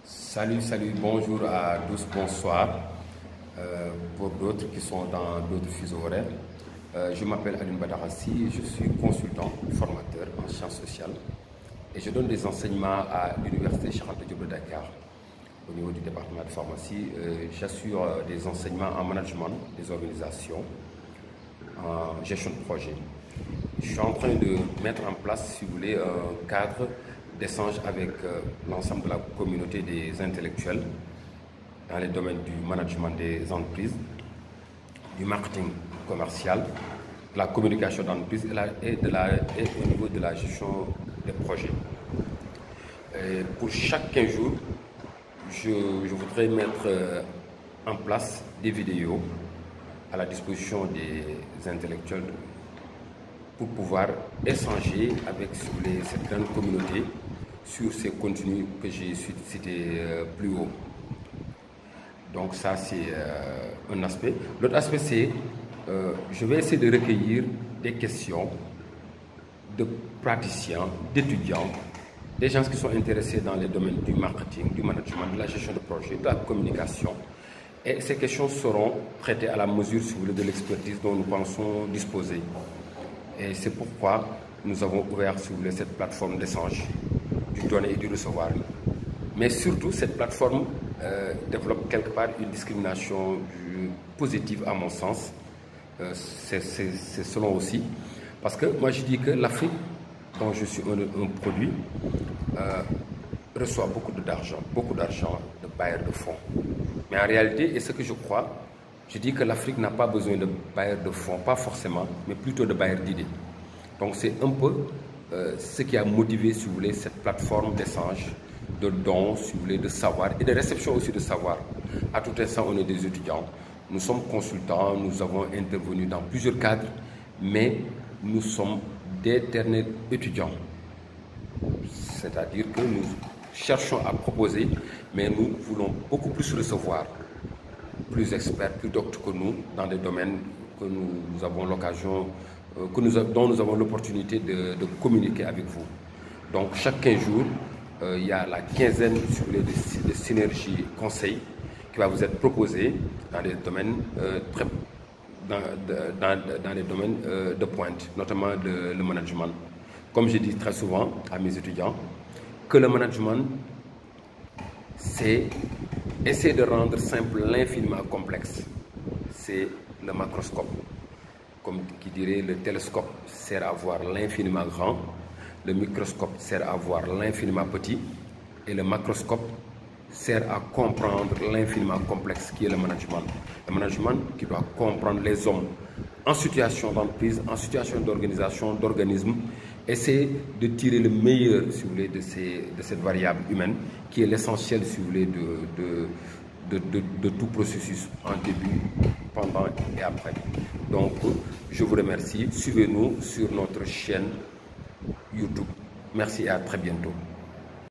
Salut, salut, bonjour à tous, bonsoir. Pour d'autres qui sont dans d'autres fuseaux horaires, je m'appelle Alioune Badara Sy, je suis consultant, formateur en sciences sociales et je donne des enseignements à l'université Cheikh Anta Diop de Dakar. Au niveau du département de pharmacie, j'assure des enseignements en management des organisations, en gestion de projet. Je suis en train de mettre en place, si vous voulez, un cadre d'échange avec l'ensemble de la communauté des intellectuels dans les domaines du management des entreprises, du marketing commercial, de la communication d'entreprise et au niveau de la gestion des projets. Et pour chaque 15 jours, je voudrais mettre en place des vidéos à la disposition des intellectuels pour pouvoir échanger avec cette grande communauté sur ces contenus que j'ai cités plus haut. Donc ça, c'est un aspect. L'autre aspect, c'est je vais essayer de recueillir des questions de praticiens, d'étudiants, des gens qui sont intéressés dans les domaines du marketing, du management, de la gestion de projet, de la communication. Et ces questions seront traitées à la mesure, si vous voulez, de l'expertise dont nous pensons disposer. Et c'est pourquoi nous avons ouvert, si vous voulez, cette plateforme d'échange, du donner et du recevoir. Mais surtout, cette plateforme développe quelque part une discrimination positive à mon sens. C'est selon aussi. Parce que moi, je dis que l'Afrique, dont je suis un produit, reçoit beaucoup d'argent de bailleurs de fonds. Mais en réalité, et ce que je crois, je dis que l'Afrique n'a pas besoin de bailleurs de fonds, pas forcément, mais plutôt de bailleurs d'idées. Donc c'est un peu ce qui a motivé, si vous voulez, cette plateforme d'échange, de dons, si vous voulez, de savoir et de réception aussi de savoir. À tout instant, on est des étudiants. Nous sommes consultants, nous avons intervenu dans plusieurs cadres, mais nous sommes d'éternels étudiants. C'est-à-dire que nous cherchons à proposer, mais nous voulons beaucoup plus recevoir. Plus experts, plus doctes que nous dans des domaines que nous avons l'occasion, dont nous avons l'opportunité de communiquer avec vous. Donc chaque 15 jours, il y a la quinzaine de synergie conseil qui va vous être proposée dans des domaines dans les domaines de pointe, notamment le management. Comme je dis très souvent à mes étudiants, que le management, c'est essayer de rendre simple l'infiniment complexe. C'est le macroscope. Comme qui dirait, le télescope sert à voir l'infiniment grand, le microscope sert à voir l'infiniment petit, et le macroscope sert à comprendre l'infiniment complexe qui est le management. Le management qui doit comprendre les hommes en situation d'entreprise, en situation d'organisation, d'organisme, essayer de tirer le meilleur, si vous voulez, de cette variable humaine, qui est l'essentiel, si vous voulez, de tout processus, en début, pendant et après. Donc, je vous remercie. Suivez-nous sur notre chaîne YouTube. Merci et à très bientôt.